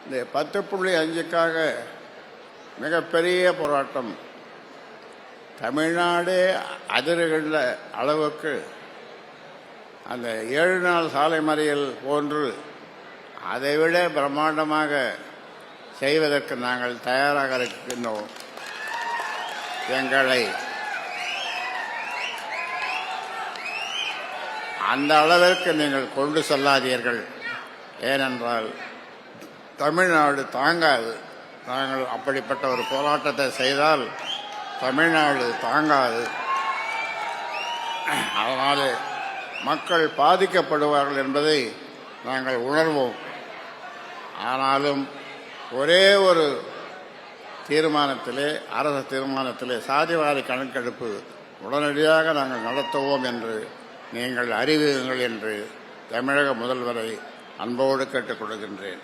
இந்த 10.5க்காக மிகப்பெரிய போராட்டம் தமிழ்நாடே அதிர்கின்ற அளவுக்கு அந்த 7 நாள் சாலை மறியல் போன்று அதைவிட பிரம்மாண்டமாக செய்வதற்கு நாங்கள் தயாராக இருக்கின்றோம். எங்களை அந்த அளவிற்கு நீங்கள் கொண்டு செல்லாதீர்கள். ஏனென்றால் தமிழ்நாடு தாங்காது. நாங்கள் அப்படிப்பட்ட ஒரு போராட்டத்தை செய்தால் தமிழ்நாடு தாங்காது. அதனாலே மக்கள் பாதிக்கப்படுவார்கள் என்பதை நாங்கள் உணர்வோம். ஆனாலும் ஒரே ஒரு தீர்மானத்திலே, அரசு தீர்மானத்திலே சாதிவாரி கணக்கெடுப்பு உடனடியாக நாங்கள் நடத்துவோம் என்று நீங்கள் அறிவியுங்கள் என்று தமிழக முதல்வரை அன்போடு கேட்டுக் கொள்கின்றேன்.